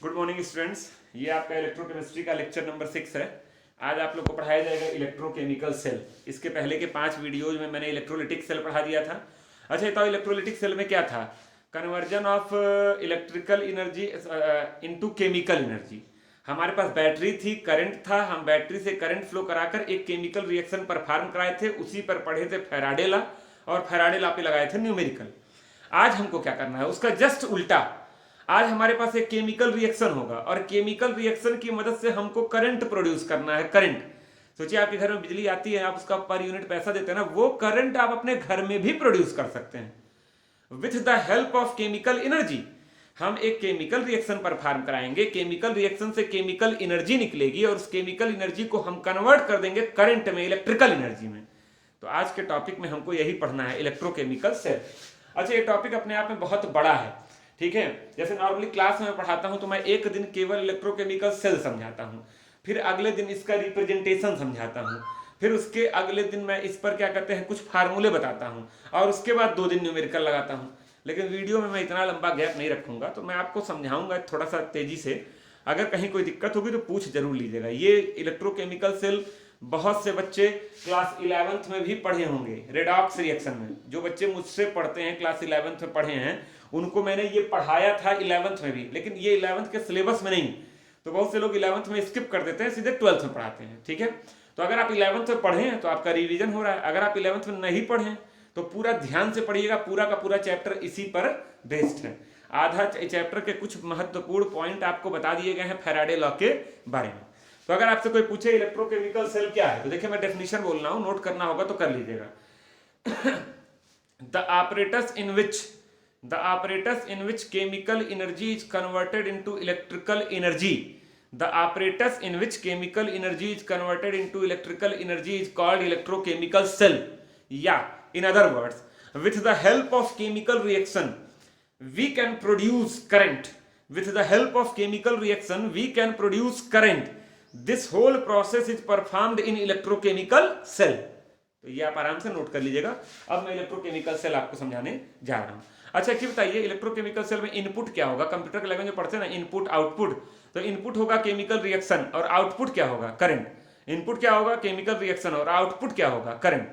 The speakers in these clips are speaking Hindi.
Good morning students. ये आपका इलेक्ट्रोकेमिस्ट्री का लेक्चर नंबर 6 है। आज आप लोग को पढ़ाया जाएगा इलेक्ट्रोकेमिकल सेल। इसके पहले के 5 वीडियोज में मैंने इलेक्ट्रोलिटिक सेल पढ़ा दिया था। अच्छा, तो इलेक्ट्रोलिटिक सेल में क्या था? Conversion of electrical energy into chemical energy. हमारे पास बैटरी थी, करंट था, हम बैटरी से करंट फ्लो कराकर एक केमिकल रिएक्शन परफॉर्म कराए थे। उसी पर पढ़े थे फैराडे लॉ, और फैराडे लॉ पे लगाए थे न्यूमेरिकल। आज हमको क्या करना है, उसका जस्ट उल्टा। आज हमारे पास एक केमिकल रिएक्शन होगा और केमिकल रिएक्शन की मदद से हमको करंट प्रोड्यूस करना है। करंट, सोचिए आपके घर में बिजली आती है, आप उसका पर यूनिट पैसा देते हैं ना, वो करंट आप अपने घर में भी प्रोड्यूस कर सकते हैं with the help of chemical energy. हम एक केमिकल रिएक्शन परफॉर्म कराएंगे, केमिकल रिएक्शन से केमिकल एनर्जी निकलेगी और उस केमिकल एनर्जी को हम कन्वर्ट कर देंगे करंट में, इलेक्ट्रिकल एनर्जी में। तो आज के टॉपिक में हमको यही पढ़ना है, इलेक्ट्रोकेमिकल सेल। अच्छा, ये टॉपिक अपने आप में बहुत बड़ा है, ठीक है। जैसे नॉर्मली क्लास में पढ़ाता हूं तो मैं एक दिन केवल इलेक्ट्रोकेमिकल सेल समझाता हूं, फिर अगले दिन इसका रिप्रेजेंटेशन समझाता हूं, फिर उसके अगले दिन मैं इस पर क्या कहते हैं कुछ फार्मूले बताता हूं, और उसके बाद 2 दिन न्यूमेरिकल लगाता हूं। लेकिन वीडियो में मैं इतना लंबा गैप नहीं रखूंगा, तो मैं आपको समझाऊंगा थोड़ा सा तेजी से। अगर कहीं कोई दिक्कत होगी तो पूछ जरूर लीजिएगा। ये इलेक्ट्रोकेमिकल सेल बहुत से बच्चे क्लास 11th में भी पढ़े होंगे, रेडॉक्स रिएक्शन में। जो बच्चे मुझसे पढ़ते हैं, क्लास 11th में पढ़े हैं, उनको मैंने ये पढ़ाया था 11th में भी, लेकिन ये 11th के सिलेबस में नहीं। तो बहुत से लोग 11th में स्किप कर देते हैं, सीधे 12th में पढ़ाते हैं, ठीक है। तो अगर आप 11th में पढ़े हैं तो आपका रिवीजन हो रहा है। अगर आप 11th में नहीं पढ़े तो पूरा ध्यान से पढ़िएगा, पूरा का पूरा चैप्टर इसी पर बेस्ड है। आधा चैप्टर के कुछ महत्वपूर्ण पॉइंट आपको बता दिए गए हैं फैराडे लॉ के बारे में। तो अगर आपसे कोई पूछे इलेक्ट्रोकेमिकल सेल क्या है, तो देखिए मैं डेफिनेशन बोल रहा हूं, नोट करना होगा तो कर लीजिएगा। The apparatus in which chemical energy is converted into electrical energy. The apparatus in which chemical energy is converted into electrical energy is called electrochemical cell. Yeah, in other words, with the help of chemical reaction, we can produce current. With the help of chemical reaction, we can produce current. This whole process is performed in electrochemical cell. तो ये आप आराम से नोट कर लीजिएगा। अब मैं इलेक्ट्रोकेमिकल सेल आपको समझाने जा रहा हूं। अच्छा, कि बताइए इलेक्ट्रोकेमिकल सेल में इनपुट क्या होगा? कंप्यूटर के लैंग्वेज में पढ़ते हैं ना, इनपुट आउटपुट। तो इनपुट होगा केमिकल रिएक्शन और आउटपुट क्या होगा? करंट। इनपुट क्या होगा? केमिकल रिएक्शन, और आउटपुट क्या होगा? करंट।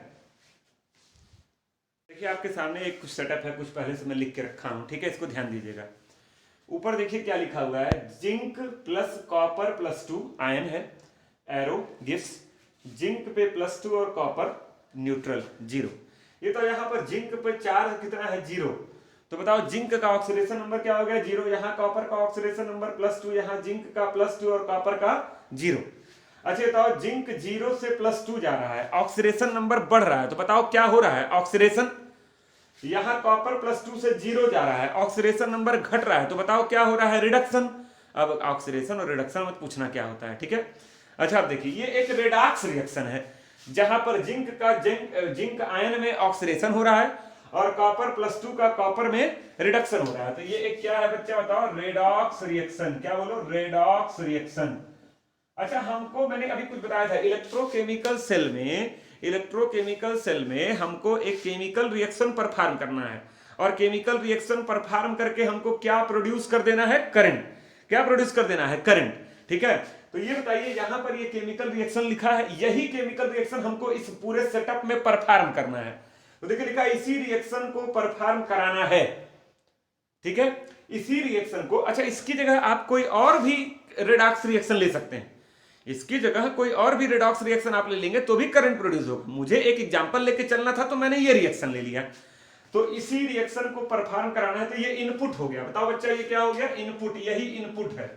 देखिए आपके सामने एक कुछ सेटअप है, कुछ पहले से मैं लिख के रखा हूं, ठीक है, इसको ध्यान दीजिएगा। ऊपर देखिए क्या लिखा हुआ है, zinc plus copper plus 2 ion है, एरो गिव्स जिंक पे +2 और कॉपर न्यूट्रल 0। ये तो यहाँ पर जिंक पे चार्ज कितना है? 0। तो बताओ जिंक का ऑक्सीडेशन नंबर क्या हो गया? 0। यहाँ कॉपर का ऑक्सीडेशन नंबर +2, यहाँ जिंक का +2 और कॉपर का 0। अच्छा बताओ, जिंक 0 से +2 जा रहा है, ऑक्सीडेशन नंबर बढ़ रहा है, तो बताओ क्या हो रहा है? ऑक्सीडेशन। यहाँ कॉपर +2 से 0 जा रहा है, ऑक्सीडेशन नंबर घट रहा है, तो बताओ क्या हो रहा है? रिडक्शन। अब ऑक्सीडेशन और रिडक्शन मत पूछना क्या होता है, ठीक है। अच्छा अब देखिए, ये एक रेडॉक्स रिएक्शन है जहां पर जिंक आयन में ऑक्सीडेशन हो रहा है और कॉपर +2 का कॉपर में रिडक्शन हो रहा है। तो ये एक क्या है बच्चा, बताओ? Redox reaction. क्या बोलो? Redox reaction. अच्छा, हमको मैंने अभी कुछ बताया था, इलेक्ट्रोकेमिकल सेल में हमको एक केमिकल रिएक्शन परफॉर्म करना है, और केमिकल रिएक्शन परफॉर्म करके हमको क्या प्रोड्यूस कर देना है? करंट। क्या प्रोड्यूस कर देना है? करंट, ठीक है। तो ये बताइए, यहां पर ये केमिकल रिएक्शन लिखा है, यही केमिकल रिएक्शन हमको इस पूरे सेटअप में परफॉर्म करना है। तो देखिए लिखा है, इसी रिएक्शन को परफॉर्म कराना है, ठीक है, इसी रिएक्शन को। अच्छा, इसकी जगह आप कोई और भी रेडॉक्स रिएक्शन ले सकते हैं, इसकी जगह कोई और भी रेडॉक्स रिएक्शन आप ले लेंगे तो भी करंट प्रोड्यूस होगा। मुझे एक एग्जांपल लेके चलना था तो मैंने ये रिएक्शन ले लिया। तो इसी रिएक्शन को परफॉर्म कराना है, तो ये इनपुट हो गया। बताओ बच्चा, ये क्या हो गया? इनपुट। यही इनपुट है।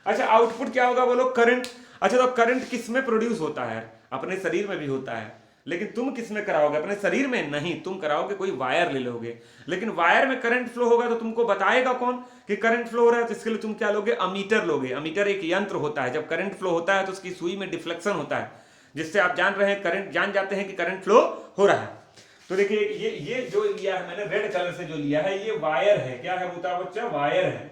अच्छा, आउटपुट क्या होगा बोलो? करंट। अच्छा, तो करंट किस में प्रोड्यूस होता है? अपने शरीर में भी होता है, लेकिन तुम किस में कराओगे? अपने शरीर में नहीं, तुम कराओगे कोई वायर ले लोगे। लेकिन वायर में करंट फ्लो होगा तो तुमको बताएगा कौन कि करंट फ्लो हो रहा है? तो इसके लिए तुम क्या लोगे? अमीटर लोगे। अमीटर एक यंत्र होता है, जब करंट फ्लो होता है तो उसकी सुई में डिफ्लेक्शन होता है, जिससे आप जान रहे हैं, करंट जान जाते हैं कि करंट फ्लो हो रहा है। तो देखिए, ये जो लिया है मैंने रेड कलर से जो लिया है, ये वायर है। क्या है बताओ बच्चा? वायर है,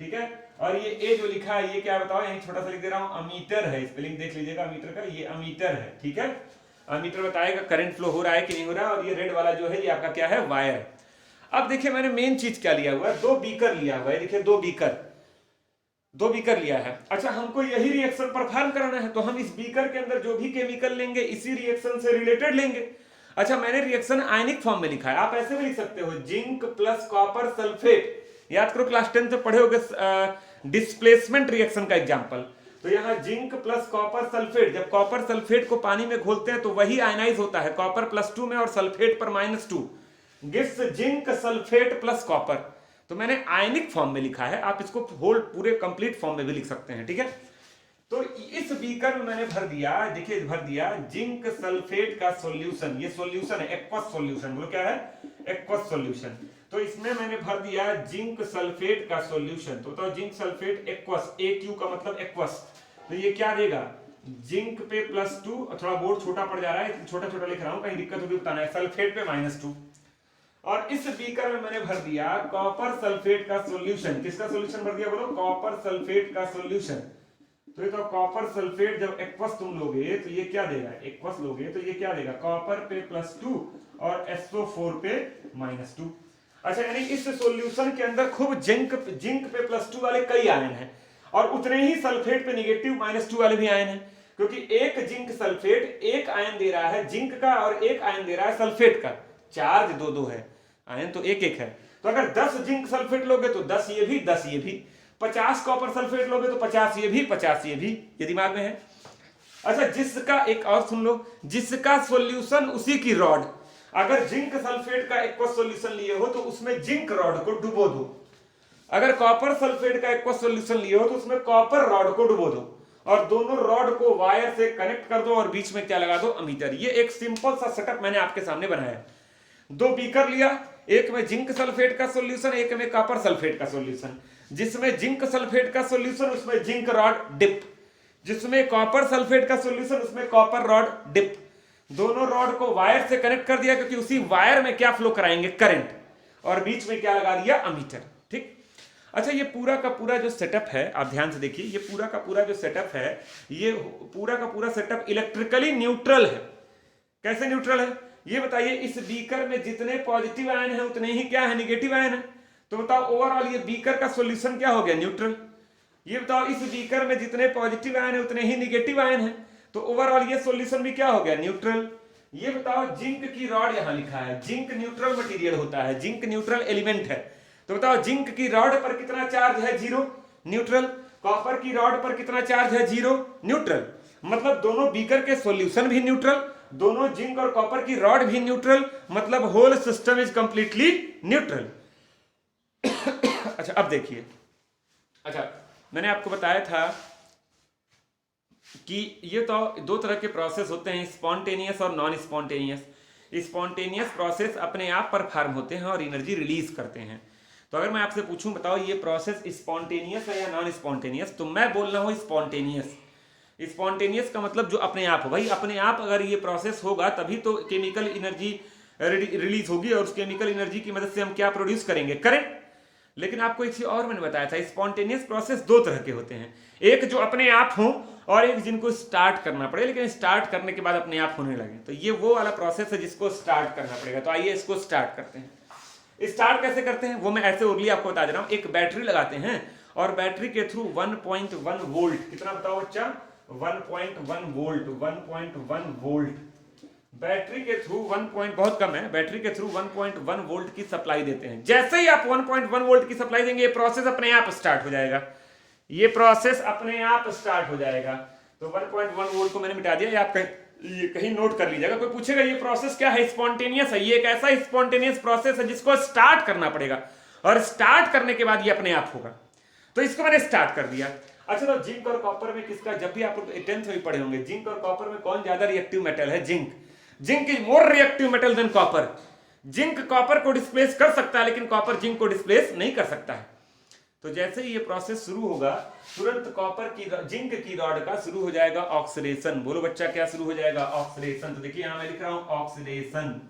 ठीक है। और ये ए जो लिखा है, ये क्या बताओ? यहीं छोटा सा लिख दे रहा हूं, अमीटर है। स्पेलिंग देख लीजिएगा अमीटर का, ये अमीटर है, ठीक है। अमीटर बताएगा करंट फ्लो हो रहा है कि नहीं हो रहा है। और ये रेड वाला जो है, ये आपका क्या है? वायर है। अब देखिए मैंने मेन चीज क्या लिया हुआ है, 2 बीकर लिया हुआ है। देखिए 2 बीकर, 2 बीकर लिया है। अच्छा, हमको यही रिएक्शन परफॉर्म कराना है, तो हम इस बीकर के अंदर जो भी केमिकल लेंगे इसी रिएक्शन से रिलेटेड लेंगे। अच्छा, मैंने रिएक्शन आयनिक फॉर्म में लिखा है, आप ऐसे भी लिख सकते हो, जिंक प्लस कॉपर सल्फेट। याद करो क्लास 10 से पढ़े होगे डिस्प्लेसमेंट रिएक्शन का एग्जांपल। तो यहाँ जिंक प्लस कॉपर सल्फेट, जब कॉपर सल्फेट को पानी में घोलते हैं तो वही आयनाइज होता है, कॉपर +2 में और सल्फेट पर -2, gives zinc sulphate plus copper. तो मैंने आयनिक फॉर्म में लिखा है, आप इसको होल पूरे कंप्लीट फॉर्म में भी लिख सकते हैं, ठीक है। तो इस बीकर में मैंने भर दिया, देखिए भर दिया जिंक सल्फेट का सॉल्यूशन, ये सॉल्यूशन है, एक्वस सॉल्यूशन, बोलो क्या है, एक्वस सॉल्यूशन। तो इसमें मैंने भर दिया जिंक सल्फेट का सॉल्यूशन। तो बताओ जिंक सल्फेट एक्वस, AQ का मतलब एक्वस, तो ये क्या देगा, जिंक पे +2, थोड़ा बोर्ड छोटा पड़ जा रहा है, छोटा छोटा लिख रहा हूं, कहीं दिक्कत होगी बताना है, सल्फेट पे -2। और इस बीकर में मैंने भर दिया कॉपर सल्फेट का सॉल्यूशन। किसका सॉल्यूशन भर दिया, बोलो, कॉपर सल्फेट का सॉल्यूशन। तो ये तो कॉपर सल्फेट जब एक्वस तुम लोगे तो ये क्या देगा, एक्वस लोगे तो ये क्या देगा, कॉपर पे +2 और SO4 पे -2। अच्छा, यानी इस सॉल्यूशन के अंदर खूब जिंक पे +2 वाले कई आयन हैं, और उतने ही सल्फेट पे नेगेटिव -2 वाले भी आयन हैं, क्योंकि एक जिंक सल्फेट एक आयन दे रहा है जिंक का और एक आयन दे रहा है सल्फेट का, चार्ज दो दो है, आयन तो एक एक है। तो अगर 10 जिंक सल्फेट लोगे तो 10 ये भी 10 ये भी, 50 कॉपर सल्फेट लोगे तो 50 ये भी 50 ये भी, ये दिमाग में है। अच्छा, जिसका, एक और सुन लो, जिसका सॉल्यूशन उसी की रॉड, अगर जिंक सल्फेट का एक्वस सॉल्यूशन लिए हो तो उसमें जिंक रॉड को डुबो दो, अगर कॉपर सल्फेट का एक्वस सॉल्यूशन लिए हो तो उसमें कॉपर रॉड को डुबो दो, और दोनों रॉड को वायर से कनेक्ट कर दो और बीच में क्या लगा दो, अमीटर। ये एक सिंपल सा सेटअप मैंने आपके सामने बनाया। 2 बीकर लिया, एक में जिंक सल्फेट का सॉल्यूशन, एक में कॉपर सल्फेट का सॉल्यूशन। जिसमें जिंक सल्फेट का सॉल्यूशन उसमें जिंक रॉड डिप, जिसमें कॉपर सल्फेट का सॉल्यूशन उसमें कॉपर रॉड डिप। दोनों रॉड को वायर से कनेक्ट कर दिया, क्योंकि उसी वायर में क्या फ्लो कराएंगे, करंट, और बीच में क्या लगा दिया, अमीटर, ठीक। अच्छा, ये पूरा का पूरा जो सेटअप है, आप ध्यान से देखिए, ये पूरा का पूरा जो सेटअप है, ये पूरा का पूरा सेटअप इलेक्ट्रिकली न्यूट्रल है। कैसे न्यूट्रल है ये बताइए। इस बीकर में जितने पॉजिटिव आयन है उतने ही क्या है, निगेटिव आयन है। तो बताओ ओवरऑल ये बीकर का सॉल्यूशन क्या हो गया, न्यूट्रल। ये बताओ इस बीकर में जितने पॉजिटिव आयन है उतने ही निगेटिव आयन है, तो ओवरऑल ये सॉल्यूशन भी क्या हो गया, न्यूट्रल। ये बताओ जिंक की रॉड यहां लिखा है, जिंक न्यूट्रल मटेरियल होता है, जिंक न्यूट्रल एलिमेंट है। तो बताओ जिंक की रॉड पर कितना चार्ज है, 0, न्यूट्रल। कॉपर की रॉड पर कितना चार्ज है, 0, न्यूट्रल। मतलब दोनों बीकर के सॉल्यूशन भी न्यूट्रल, दोनों जिंक और कॉपर की रॉड भी न्यूट्रल, मतलब whole system is completely neutral. अच्छा, अब देखिए, अच्छा मैंने आपको बताया था कि ये तो 2 तरह के प्रोसेस होते हैं, स्पॉन्टेनियस और नॉन स्पॉन्टेनियस। स्पॉन्टेनियस प्रोसेस अपने आप परफॉर्म होते हैं और एनर्जी रिलीज करते हैं। तो अगर मैं आपसे पूछूं, बताओ ये प्रोसेस स्पॉन्टेनियस है या नॉन स्पॉन्टेनियस, तो मैं बोल रहा हूं स्पॉन्टेनियस। स्पॉन्टेनियस का मतलब जो अपने आप हो, भाई अपने आप अगर ये प्रोसेस होगा तभी तो केमिकल एनर्जी रिलीज होगी, और उस केमिकल एनर्जी की मदद से हम क्या प्रोड्यूस करेंगे, करंट। लेकिन आपको एक चीज और मैंने बताया था, स्पॉन्टेनियस प्रोसेस 2 तरह के होते हैं, एक जो अपने आप हो और एक जिनको स्टार्ट करना पड़े, लेकिन स्टार्ट करने के बाद अपने आप होने लगे। तो ये वो वाला प्रोसेस है जिसको स्टार्ट करना पड़ेगा। तो आइए इसको स्टार्ट करते हैं। स्टार्ट कैसे करते हैं वो मैं ऐसे ओरली आपको बता दे रहा हूं। एक बैटरी लगाते हैं और बैटरी के थ्रू 1.1 वोल्ट, कितना बताओ बच्चा, 1.1 वोल्ट, 1.1 वोल्ट बैटरी के थ्रू, 1 बहुत कम है, बैटरी के थ्रू 1.1 वोल्ट की सप्लाई देते हैं। जैसे ही आप 1.1 वोल्ट की सप्लाई देंगे, ये प्रोसेस अपने आप स्टार्ट हो जाएगा, ये प्रोसेस अपने आप स्टार्ट हो जाएगा। तो 1.1 वोल्ट को मैंने मिटा दिया, ये आप कहीं नोट कर लीजिएगा। कोई पूछेगा ये प्रोसेस क्या है, स्पॉन्टेनियस है। ये एक ऐसा स्पॉन्टेनियस प्रोसेस है जिसको स्टार्ट करना पड़ेगा, और स्टार्ट करने के बाद ये अपने आप होगा। तो इसको मैंने स्टार्ट कर दिया। अच्छा, तो जिंक और कॉपर में किसका, जब भी आप लोग 10th में पढ़े होंगे, जिंक और कॉपर में कौन ज्यादा रिएक्टिव मेटल है, zinc. Zinc is more reactive metal than copper. Zinc copper को डिस्प्लेस कर सकता है, लेकिन कॉपर जिंक को डिस्प्लेस नहीं कर सकता है। तो जैसे ही ये प्रोसेस शुरू होगा, तुरंत कॉपर की, जिंक की रॉड का शुरू हो जाएगा ऑक्सीडेशन। बोलो बच्चा, क्या शुरू हो जाएगा, ऑक्सीडेशन। तो देखिए यहां मैं लिख रहा हूं ऑक्सीडेशन।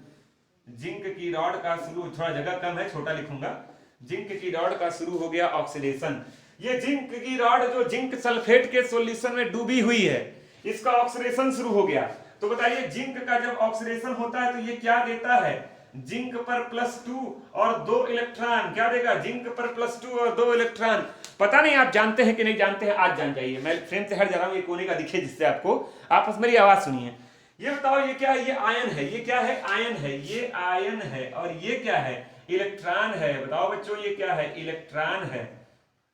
जिंक की रॉड का शुरू, थोड़ा जगह कम है, छोटा लिखूंगा, जिंक की रॉड का शुरू हो गया ऑक्सीडेशन। ये जिंक की रॉड जो जिंक सल्फेट के सॉल्यूशन में डूबी हुई है, इसका ऑक्सीडेशन शुरू हो गया। तो बताइए जिंक का जब ऑक्सीडेशन होता है तो ये क्या देता है, जिंक पर +2 और 2 इलेक्ट्रॉन, क्या देगा, जिंक पर +2 और 2 इलेक्ट्रॉन। पता नहीं आप जानते हैं कि नहीं जानते हैं, आज जान जाइए। मैं फ्रेम से हट जा रहा हूं, ये कोने का दिखे जिससे आपको आपस मेरी आवाज सुनिए। ये बताओ ये क्या है? ये आयन है। ये क्या है? आयन है। ये आयन है। और ये क्या है? इलेक्ट्रॉन है। बताओ बच्चों ये क्या है? इलेक्ट्रॉन है।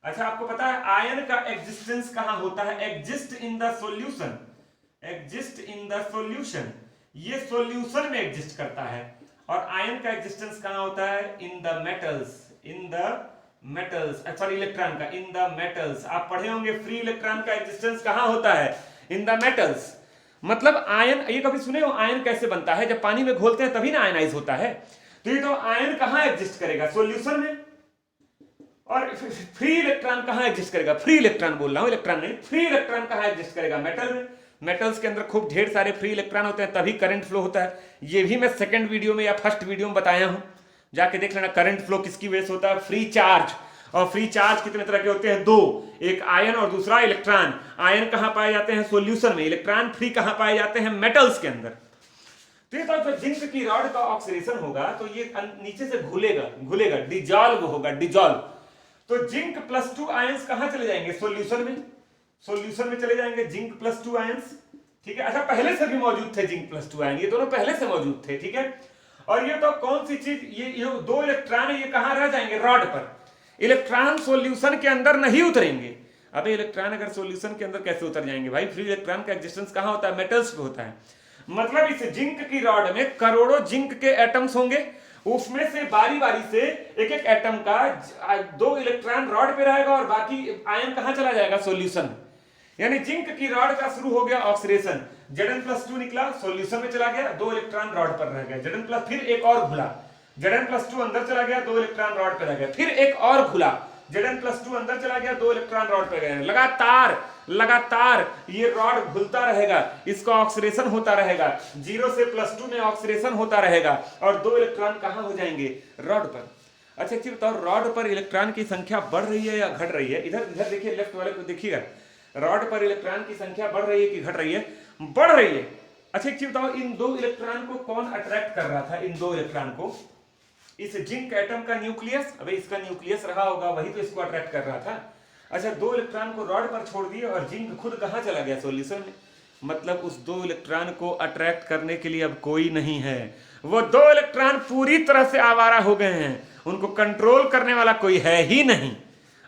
अच्छा आपको पता है आयन का एग्जिस्टेंस कहां होता है? Exist in the solution. Exist in the solution, ये सॉल्यूशन में एग्जिस्ट करता है। और आयन का एग्जिस्टेंस कहां होता है? In the metals. In the metals, sorry electron का इन द मेटल्स। आप पढ़े होंगे फ्री इलेक्ट्रॉन का एग्जिस्टेंस कहां होता है? In the metals. मतलब आयन, ये कभी सुने हो आयन कैसे बनता है? जब पानी में घोलते हैं तभी ना आयनाइज होता है। तो ये तो आयन कहां एग्जिस्ट करेगा? सॉल्यूशन में। और फ्री इलेक्ट्रॉन कहां एग्जिस्ट करेगा? फ्री इलेक्ट्रॉन बोल रहा हूं, इलेक्ट्रॉन नहीं। फ्री इलेक्ट्रॉन कहां एग्जिस्ट करेगा? मेटल में। मेटल्स के अंदर खूब ढेर सारे फ्री इलेक्ट्रॉन होते हैं, तभी करंट फ्लो होता है। ये भी मैं सेकंड वीडियो में या फर्स्ट वीडियो में बताया हूं, जाके देख लेना। करंट फ्लो किसकी वजह से होता है? Free charge. और फ्री चार्ज कितने तरह के होते हैं? दो, एक आयन और दूसरा इलेक्ट्रॉन। आयन कहां पाए जाते हैं? सॉल्यूशन में। इलेक्ट्रॉन फ्री कहां पाए जाते हैं? मेटल्स के अंदर। तो ये तो जिंक की रॉड का ऑक्सीडेशन होगा तो ये नीचे से घुलेगा, डिजॉल्व होगा, डिजॉल्व। तो जिंक +2 आयंस कहां चले जाएंगे? सॉल्यूशन में। सॉल्यूशन में चले जाएंगे जिंक +2 आयंस। ठीक है। अच्छा पहले से भी मौजूद थे जिंक +2 आयन, ये दोनों पहले से मौजूद थे। ठीक है। और ये तो कौन सी चीज, ये दो इलेक्ट्रॉन है, ये कहां रह जाएंगे? रॉड पर। इलेक्ट्रॉन सॉल्यूशन के अंदर नहीं उतरेंगे। अबे इलेक्ट्रॉन अगर सॉल्यूशन के अंदर कैसे उतर जाएंगे भाई? फ्री इलेक्ट्रॉन का एग्जिस्टेंस कहां होता है? मेटल्स पे होता है। मतलब इस जिंक की रॉड में करोड़ों जिंक के एटम्स होंगे, उसमें से बारी बारी से एक एक एटम का 2 इलेक्ट्रॉन रॉड पे रहेगा और बाकी आयन कहां चला जाएगा? सॉल्यूशन। यानी जिंक की रॉड का शुरू हो गया ऑक्सीडेशन, Zn+2 निकला, सॉल्यूशन में चला गया, 2 इलेक्ट्रॉन रॉड पर रह गए। Zn+, फिर एक और खुला, Zn+2 अंदर चला गया, 2 इलेक्ट्रॉन रॉड पे रह गए। फिर एक और खुला, Zn+2 अंदर चला गया, 2 इलेक्ट्रॉन रॉड पे गए। लगातार लगातार ये रॉड घुलता रहेगा, इसका ऑक्सीडेशन होता रहेगा, 0 से +2 में ऑक्सीडेशन होता रहेगा और 2 इलेक्ट्रॉन कहां हो जाएंगे? रॉड पर। अच्छा एक चीज बताओ, रॉड पर इलेक्ट्रॉन की संख्या बढ़ रही है या घट रही है? इधर इधर देखिए, लेफ्ट वाले को देखिएगा, रॉड पर इलेक्ट्रॉन की संख्या बढ़ रही है कि घट रही है? बढ़ रही है। अच्छा एक चीज बताओ, इन 2 इलेक्ट्रॉन को कौन अट्रैक्ट कर रहा था? इन 2 इलेक्ट्रॉन को इस जिंक एटम का न्यूक्लियस, अबे इसका न्यूक्लियस रहा होगा, वही तो इसको अट्रैक्ट कर रहा था। अच्छा 2 इलेक्ट्रॉन को रॉड पर छोड़ दिए और जिंक खुद कहां चला गया? सॉल्यूशन में। मतलब उस 2 इलेक्ट्रॉन को अट्रैक्ट करने के लिए अब कोई नहीं है। वो 2 इलेक्ट्रॉन पूरी तरह से आवारा हो गए हैं, उनको कंट्रोल करने वाला कोई है ही नहीं।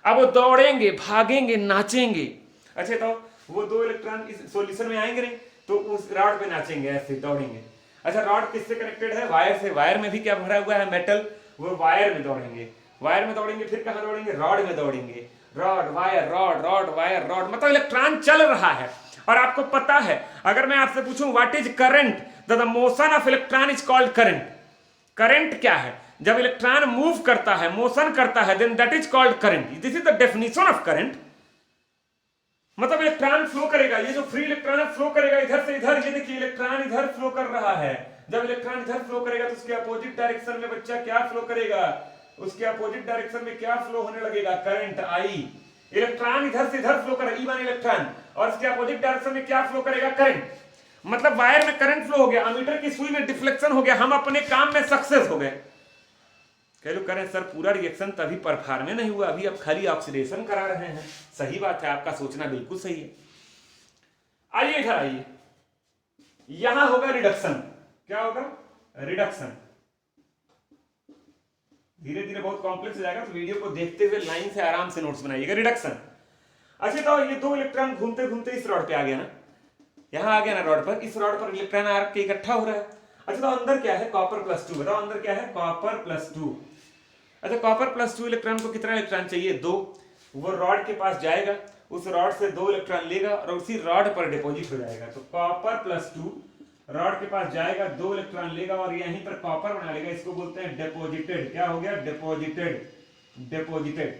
अब वो दौड़ेंगे, भागेंगे, नाचेंगे। अच्छा तो वो 2 इलेक्ट्रॉन इस सॉल्यूशन में आएंगे नहीं तो उस रॉड पे नाचेंगे, ऐसे दौड़ेंगे। अच्छा रॉड किससे कनेक्टेड है? वायर से। वायर में भी क्या भरा हुआ है? मेटल। वो वायर में दौड़ेंगे, वायर में दौड़ेंगे, फिर कहां दौड़ेंगे? रॉड में दौड़ेंगे। Rod wire, rod rod wire rod, मतलब इलेक्ट्रॉन चल रहा है। और आपको पता है, अगर मैं आपसे पूछूं what is current, the motion of electron is called current. Current क्या है? जब इलेक्ट्रॉन मूव करता है, मोशन करता है, then that is called current. This is the definition of current. मतलब इलेक्ट्रॉन फ्लो करेगा, ये जो फ्री इलेक्ट्रॉन फ्लो करेगा इधर से इधर। ये देखिए इलेक्ट्रॉन इधर फ्लो कर रहा है। जब इलेक्ट्रॉन इधर फ्लो करेगा तो उसके अपोजिट डायरेक्शन में बच्चा क्या फ्लो करेगा? उसके अपोजिट डायरेक्शन में क्या फ्लो होने लगेगा? Current I. इलेक्ट्रॉन इधर से इधर फ्लो करेगा, E1 इलेक्ट्रॉन, और उसके अपोजिट डायरेक्शन में क्या फ्लो करेगा? करंट। मतलब वायर में करंट फ्लो हो गया, अमीटर की सुई में डिफ्लेक्शन हो गया, हम अपने काम में सक्सेस हो गए। कह लो करें सर पूरा रिएक्शन तभी परफॉर्म में नहीं हुआ, अभी आप खाली ऑक्सीडेशन करा रहे हैं। सही बात है, आपका सोचना बिल्कुल सही है। आइए इधर आइए, यहां होगा रिडक्शन। क्या होगा? रिडक्शन। धीरे धीरे बहुत कॉम्प्लेक्स हो जाएगा, तो वीडियो को देखते हुए लाइन से आराम से नोट्स बनाइएगा। रिडक्शन। अच्छा तो ये 2 इलेक्ट्रॉन घूमते घूमते इस रॉड पे आ गया ना, यहां आ गया ना रॉड पर। इस रॉड पर इलेक्ट्रॉन आके इकट्ठा हो रहा है। अच्छा तो अंदर क्या है? कॉपर +2। बताओ अंदर क्या है? कॉपर +2। अच्छा कॉपर +2 इलेक्ट्रॉन को कितना इलेक्ट्रॉन चाहिए? 2। वो रॉड के पास जाएगा, उस रॉड से 2 इलेक्ट्रॉन लेगा और उसी रॉड पर डिपॉजिट हो जाएगा। तो कॉपर +2 रॉड के पास जाएगा, 2 इलेक्ट्रॉन लेगा और यहीं पर कॉपर बना लेगा। इसको बोलते हैं डिपॉजिटेड। क्या हो गया? डिपॉजिटेड। डिपॉजिटेड।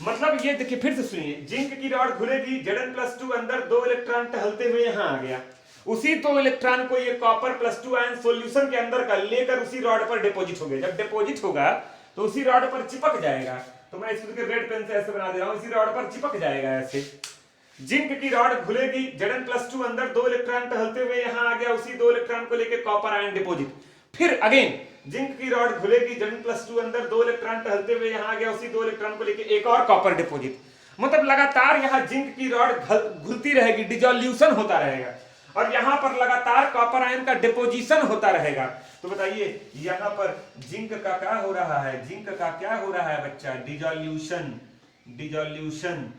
मतलब ये देखिए, फिर से सुनिए, जिंक की रॉड घुलेगी, Zn+2 अंदर 2 इलेक्ट्रॉन टहलते हुए यहां आ गया, उसी 2 इलेक्ट्रॉन को ये कॉपर +2 आयन सॉल्यूशन के अंदर का लेकर उसी रॉड पर डिपॉजिट हो गया। जब डिपॉजिट होगा तो उसी रॉड पर चिपक जाएगा। तो मैं इसको रेड पेन से ऐसे बना दे रहा हूं, इसी रॉड पर चिपक जाएगा ऐसे। जिंक की रॉड घुलेगी, Zn+2 अंदर 2 इलेक्ट्रॉन टहलते हुए यहां आ गया, उसी 2 इलेक्ट्रॉन को लेकर कॉपर आयन डिपॉजिट। फिर अगेन जिंक की रॉड घुलेगी, Zn+2 अंदर 2 इलेक्ट्रॉन टहलते हुए यहाँ आ गया, उसी 2 इलेक्ट्रॉन को लेके एक और कॉपर डिपोजिट। मतलब लगातार यहाँ जिंक की रॉड घुलती रहेगी, डिसोल्यूशन होता रहेगा, और यहां पर लगातार कॉपर आयन का डिपोजिशन होता रहेगा। तो बताइए यहां पर जिंक का क्या हो रहा है, जिंक का क्या हो रहा है बच्चा, डिसोल्यूशन, डिसोल्यूशन।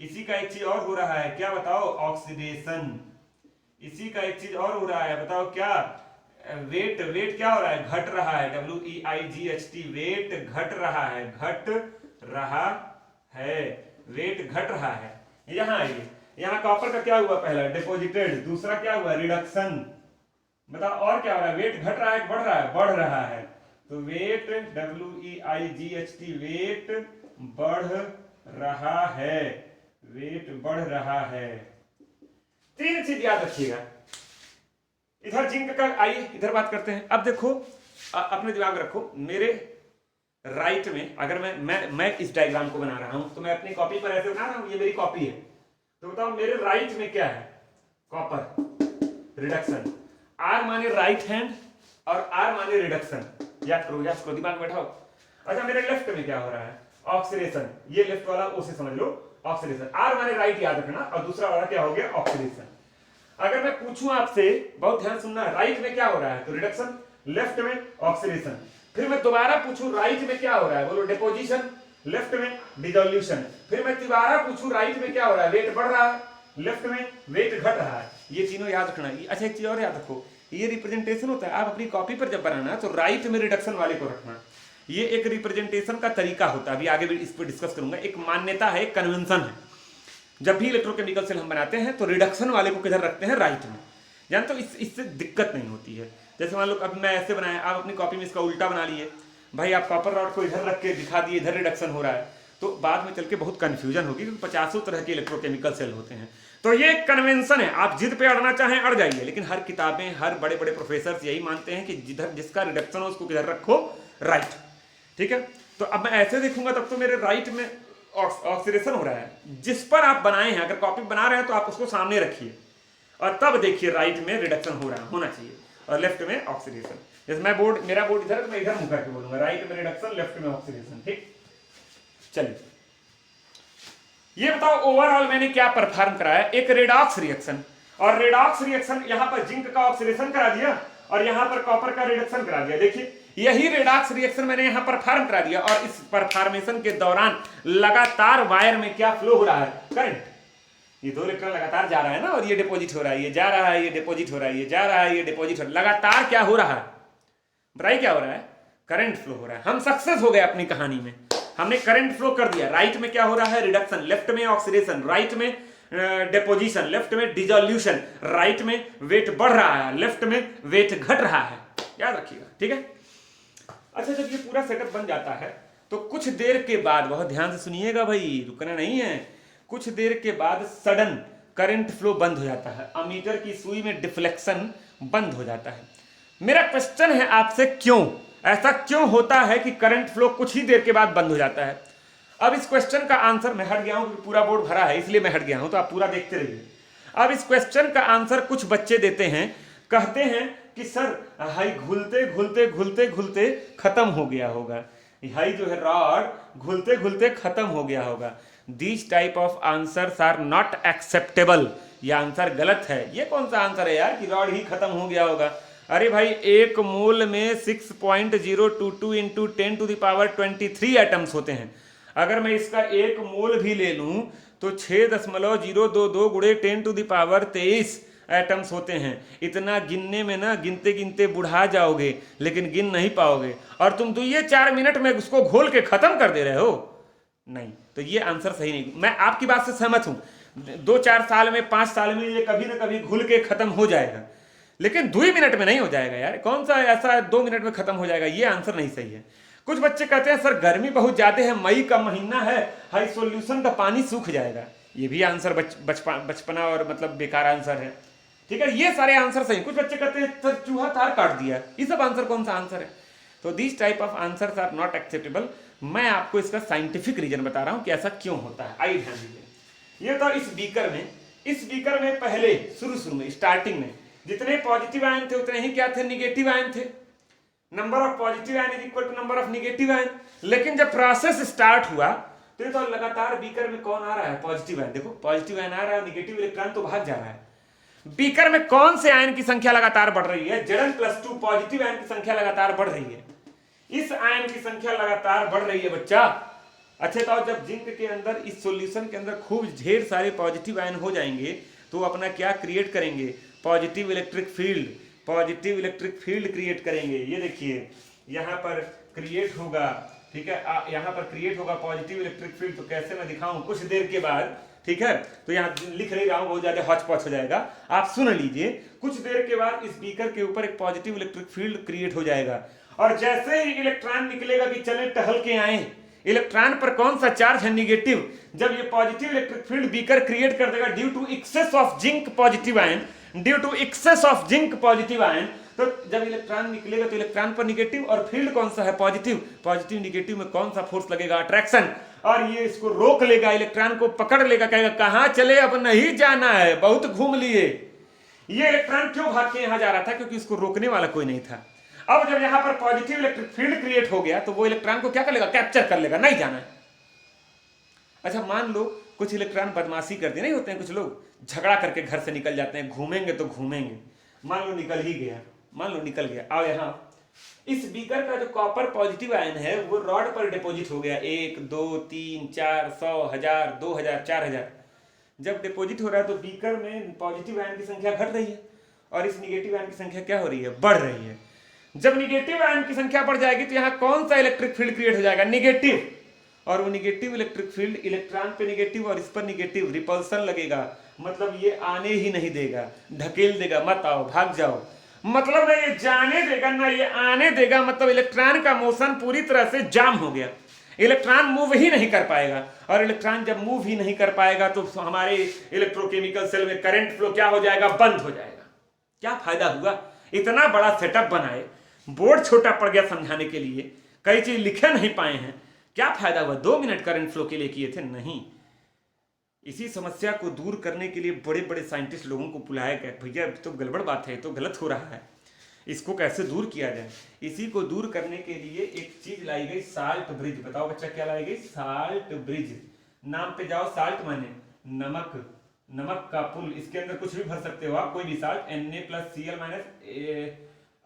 इसी का एक चीज और हो रहा है, क्या बताओ, ऑक्सीडेशन। इसी का एक चीज और हो रहा है, बताओ क्या, वेट, वेट क्या हो रहा है, घट रहा है, WEIGHT, वेट घट रहा है, घट रहा है, वेट घट रहा है। यहां आइए, यहां कॉपर का क्या हुआ, पहला डिपोजिटेड, दूसरा क्या हुआ, रिडक्शन। बताओ और क्या हो रहा है, वेट घट रहा है, बढ़ रहा है, बढ़ रहा है। तो वेट, WEIGHT, वेट बढ़ रहा है, वेट बढ़ रहा है। तीन चीज याद रखिएगा। इधर जिंक का, आइए इधर बात करते हैं। अब देखो, अपने दिमाग में रखो, मेरे राइट में अगर मैं इस डायग्राम को बना रहा हूं, तो मैं अपनी कॉपी पर ऐसे बना रहा हूं, ये मेरी कॉपी है। तो बताओ मेरे राइट में क्या है, कॉपर, रिडक्शन। आर माने राइट हैंड और आर माने रिडक्शन। याद करो, याद करो, दिमाग में बैठाओ। अच्छा, मेरे लेफ्ट में क्या हो रहा है, ऑक्सीडेशन। ये लेफ्ट वाला उसे समझ लो, ऑक्सीडेशन। आर माने राइट याद रखना, और दूसरा वाला क्या हो गया, ऑक्सीडेशन। अगर मैं पूछूं आपसे, बहुत ध्यान सुनना, राइट में क्या हो रहा है, तो रिडक्शन, लेफ्ट में ऑक्सीडेशन। फिर मैं दोबारा पूछूं राइट में क्या हो रहा है, बोलो डिपोजिशन, लेफ्ट में डिसोल्यूशन। फिर मैं दोबारा पूछूं राइट में क्या हो रहा है, वेट बढ़ रहा है, लेफ्ट में वेट घट रहा है। ये तीनों याद रखना। अच्छा, एक चीज और याद रखो, ये रिप्रेजेंटेशन होता है। आप अपनी कॉपी पर जब बनाना तो राइट में रिडक्शन वाले को रखना। ये एक रिप्रेजेंटेशन का तरीका होता है, अभी आगे भी इस पर डिस्कस करूंगा। एक मान्यता है, एक कन्वेंशन है। जब भी इलेक्ट्रोकेमिकल सेल हम बनाते हैं तो रिडक्शन वाले को किधर रखते हैं, राइट में। जानते हो, इससे दिक्कत नहीं होती है। जैसे मान लो अब मैं ऐसे बनाया, आप अपनी कॉपी में इसका उल्टा बना लिए, भाई आप कॉपर रॉड को इधर रख के दिखा दिए इधर रिडक्शन हो रहा है, तो बाद में चल के बहुत कंफ्यूजन होगी, क्योंकि 50 तरह के इलेक्ट्रोकेमिकल सेल होते हैं। तो ये एक कन्वेंशन है, आप जिद पे अड़ना चाहें अड़ जाइए, लेकिन हर किताबें, हर बड़े बड़े प्रोफेसर यही मानते हैं कि जिधर जिसका रिडक्शन हो उसको किधर रखो, राइट। ठीक है, तो अब मैं ऐसे देखूंगा तब तो मेरे राइट में ऑक्सीडेशन हो रहा है। जिस पर आप बनाए हैं, अगर कॉपी बना रहे हैं तो आप उसको सामने रखिए और तब देखिए राइट में रिडक्शन हो रहा होना चाहिए और लेफ्ट में ऑक्सीडेशन। जैसे मैं बोर्ड, मेरा बोर्ड इधर है तो मैं इधर मुंह करके बोलूंगा, राइट में रिडक्शन, लेफ्ट में ऑक्सीडेशन। ठीक, चलिए ये बताओ ओवरऑल मैंने क्या परफॉर्म कराया, एक रेडॉक्स रिएक्शन। और रेडॉक्स रिएक्शन, यहां पर जिंक का ऑक्सीडेशन करा दिया और यहां पर कॉपर का रिडक्शन करा दिया। देखिए यही रेडॉक्स रिएक्शन मैंने यहां परफॉर्म करा दिया, और इस परफॉर्मेशन के दौरान लगातार वायर में क्या फ्लो हो रहा है, करंट। ये 2 इलेक्ट्रॉन लगातार जा रहा है ना, और ये डिपॉजिट हो रहा है, ये जा रहा है, ये डिपॉजिट हो रहा है, ये जा रहा है, ये डिपॉजिट हो रहा है। लगातार क्या हो रहा है, बताइए क्या हो रहा है, करंट फ्लो हो रहा है। हम सक्सेस हो गए अपनी कहानी में, हमने करंट फ्लो कर दिया। राइट में क्या हो रहा है, रिडक्शन, लेफ्ट में ऑक्सीडेशन, राइट में डिपोजिशन, लेफ्ट में डिसोल्यूशन, राइट में वेट बढ़ रहा है, लेफ्ट में वेट घट रहा है। याद रखिएगा, ठीक है। अच्छा, जब ये पूरा सेटअप बन जाता है तो कुछ देर के बाद, बहुत ध्यान से सुनिएगा भाई, रुकना नहीं है, कुछ देर के बाद सडन करंट फ्लो बंद हो जाता है, अमीटर की सुई में डिफ्लेक्शन बंद हो जाता है। मेरा क्वेश्चन है आपसे, क्यों ऐसा क्यों होता है कि करंट फ्लो कुछ ही देर के बाद बंद हो जाता है? अब इस क्वेश्चन का आंसर, मैं हट गया हूं क्योंकि पूरा बोर्ड भरा है इसलिए मैं हट गया हूं, तो आप पूरा देखते रहिए। अब इस क्वेश्चन का आंसर कुछ बच्चे देते हैं, कहते हैं कि सर हाई घुलते घुलते घुलते घुलते खत्म हो गया होगा, हाई जो है रॉड घुलते घुलते खत्म हो गया होगा। This type of answers are not acceptable. यह आंसर गलत है। ये कौन सा आंसर है यार कि रॉड ही खत्म हो गया होगा? अरे भाई, एक मोल में 6.022 इंटू 10⁻23 एटम्स होते हैं। अगर मैं इसका एक मोल भी ले लूं तो 6.022 गुणे 10⁻23 एटम्स होते हैं। इतना गिनने में ना गिनते गिनते बुढ़ा जाओगे, लेकिन गिन नहीं पाओगे। और तुम तो ये 4 मिनट में उसको घोल के खत्म कर दे रहे हो। नहीं, तो ये आंसर सही नहीं। मैं आपकी बात से सहमत हूं, 2-4 साल में, 5 साल में ये कभी ना कभी घुल के खत्म हो जाएगा, लेकिन 2 मिनट में नहीं हो जाएगा यार। कौन सा ऐसा 2 मिनट में खत्म हो जाएगा? ये आंसर नहीं सही है। कुछ बच्चे कहते हैं सर गर्मी बहुत ज्यादा है, मई का महीना है, हाई सोल्यूशन का पानी सूख जाएगा। ये भी आंसर बचपना और मतलब बेकार आंसर है। ठीक है, ये सारे आंसर सही। कुछ बच्चे कहते हैं सर चूहा तार काट दिया, ये सब आंसर कौन सा आंसर है? तो this type of answers are not acceptable. मैं आपको इसका साइंटिफिक रीजन बता रहा हूं कि ऐसा क्यों होता है। आइए ध्यान दीजिए। ये तो इस बीकर में पहले शुरू में स्टार्टिंग में जितने पॉजिटिव आयन थे उतने ही क्या थे, निगेटिव आयन थे। Number of positive ion is equal to number of negative ion. लेकिन जब प्रोसेस स्टार्ट हुआ तो लगातार बीकर में कौन आ रहा है, पॉजिटिव आयन। देखो पॉजिटिव आयन आ रहा है, निगेटिव इलेक्ट्रॉन तो भाग जा रहा है। बीकर में कौन से आयन की संख्या लगातार बढ़ रही है, Zn+2 पॉजिटिव आयन की संख्या लगातार बढ़ रही है। इस आयन की संख्या लगातार बढ़ रही है बच्चा। अच्छा तो जब जिंक के अंदर इस सॉल्यूशन के अंदर खूब ढेर सारे पॉजिटिव आयन हो जाएंगे तो अपना क्या क्रिएट करेंगे, positive electric field, positive electric field create करेंगे। ये देखिए यहाँ पर क्रिएट होगा, ठीक है, यहाँ पर क्रिएट होगा पॉजिटिव इलेक्ट्रिक फील्ड। तो कैसे मैं दिखाऊं कुछ देर के बाद, ठीक है। तो यहाँ लिख नहीं रहा हूं, बहुत ज्यादा हॉच पॉच हो जाएगा, आप सुन लीजिए। कुछ देर के बाद इस बीकर के ऊपर एक पॉजिटिव इलेक्ट्रिक फील्ड क्रिएट हो जाएगा और जैसे ही इलेक्ट्रॉन निकलेगा कि चले टहल के आए, इलेक्ट्रॉन पर कौन सा चार्ज है, निगेटिव। जब ये positive electric field beaker create कर देगा due to excess of zinc positive ion, due to excess of zinc positive ion, तो जब इलेक्ट्रॉन निकलेगा तो इलेक्ट्रॉन पर निगेटिव और फील्ड कौन सा है, पॉजिटिव। पॉजिटिव निगेटिव में कौन सा फोर्स लगेगा, अट्रैक्शन, और ये इसको रोक लेगा, इलेक्ट्रॉन को पकड़ लेगा, कहेगा कहां चले, अब नहीं जाना है, बहुत घूम लिए। ये इलेक्ट्रॉन क्यों भाग के यहां जा रहा था, क्योंकि इसको रोकने वाला कोई नहीं था। अब जब यहां पर पॉजिटिव इलेक्ट्रिक फील्ड क्रिएट हो गया तो वो इलेक्ट्रॉन को क्या कर लेगा, कैप्चर कर लेगा, नहीं जाना है। अच्छा मान लो कुछ इलेक्ट्रॉन बदमाशी करते नहीं होते हैं, कुछ लोग झगड़ा करके घर से निकल जाते हैं, घूमेंगे तो घूमेंगे। मान लो निकल ही गया, मान लो निकल गया। आओ यहाँ इस बीकर का जो कॉपर पॉजिटिव आयन है वो रॉड पर डिपॉजिट हो गया, 1 2 3 4 100 1000 2000 4000। जब डिपॉजिट हो रहा है तो बीकर में पॉजिटिव आयन की संख्या घट रही है और इस निगेटिव आयन की संख्या क्या हो रही है, बढ़ रही है। जब निगेटिव आयन की संख्या बढ़ जाएगी तो यहाँ कौन सा इलेक्ट्रिक फील्ड क्रिएट हो जाएगा, निगेटिव। और वो निगेटिव इलेक्ट्रिक फील्ड इलेक्ट्रॉन पे निगेटिव और इस पर निगेटिव, रिपल्सन लगेगा, मतलब ये आने ही नहीं देगा, ढकेल देगा, मत आओ, भाग जाओ। मतलब ना ये जाने देगा ना ये आने देगा, मतलब इलेक्ट्रॉन का मोशन पूरी तरह से जाम हो गया, इलेक्ट्रॉन मूव ही नहीं कर पाएगा। और इलेक्ट्रॉन जब मूव ही नहीं कर पाएगा तो हमारे इलेक्ट्रोकेमिकल सेल में करंट फ्लो क्या हो जाएगा, बंद हो जाएगा। क्या फायदा हुआ, इतना बड़ा सेटअप बनाए, बोर्ड छोटा पड़ गया समझाने के लिए, कई चीज लिखे नहीं पाए हैं, क्या फायदा हुआ। 2 मिनट करंट फ्लो के लिए किए थे, नहीं। इसी समस्या को दूर करने के लिए बड़े बड़े साइंटिस्ट लोगों को बुलाया गया, भैया तो गड़बड़ बात है, तो गलत हो रहा है, इसको कैसे दूर किया जाए। इसी को दूर करने के लिए एक चीज लाई गई, साल्ट ब्रिज। बताओ बच्चा क्या लाई गई, साल्ट ब्रिज। नाम पे जाओ, साल्ट माने नमक, नमक का पुल। इसके अंदर कुछ भी भर सकते हो आप, कोई भी साल्ट, Na+Cl-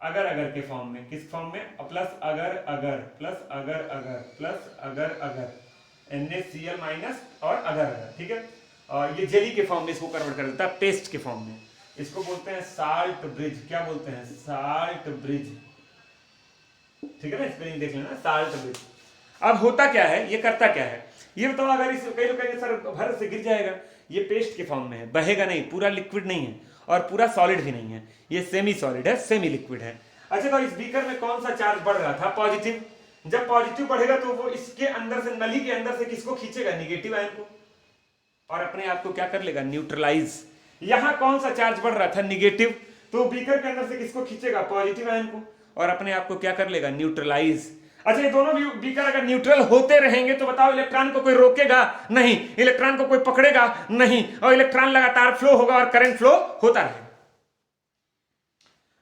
अगर अगर के फॉर्म में, किस फॉर्म में, प्लस अगर अगर प्लस अगर अगर प्लस अगर अगर, NaCl- और अगर अगर, ठीक है। और ये जेली के फॉर्म में इसको कन्वर्ट कर देता है, पेस्ट के फॉर्म में। इसको बोलते हैं साल्ट ब्रिज। क्या बोलते हैं, साल्ट ब्रिज, ठीक है ना, स्पेलिंग देख लेना, साल्ट ब्रिज। अब होता क्या है, ये करता क्या है, ये बताओ। अगर इस कई लोग कहेंगे सर भर से गिर जाएगा, ये पेस्ट के फॉर्म में है, बहेगा नहीं, पूरा लिक्विड नहीं है और पूरा सॉलिड भी नहीं है, ये सेमी सॉलिड है, सेमी लिक्विड है। अच्छा तो इस बीकर में कौन सा चार्ज बढ़ रहा था, पॉजिटिव। जब पॉजिटिव बढ़ेगा तो वो इसके अंदर से, नली के अंदर से किसको खींचेगा, निगेटिव आयन को, और अपने आप को क्या कर लेगा, न्यूट्रलाइज। यहां कौन सा चार्ज बढ़ रहा था, निगेटिव, तो बीकर के अंदर से किसको खींचेगा, पॉजिटिव आयन को, और अपने आप को क्या कर लेगा, न्यूट्रलाइज। अच्छा ये दोनों बीकर अगर न्यूट्रल होते रहेंगे तो बताओ इलेक्ट्रॉन को कोई रोकेगा नहीं, इलेक्ट्रॉन को कोई पकड़ेगा नहीं, और इलेक्ट्रॉन लगातार फ्लो होगा और करंट फ्लो होता रहेगा।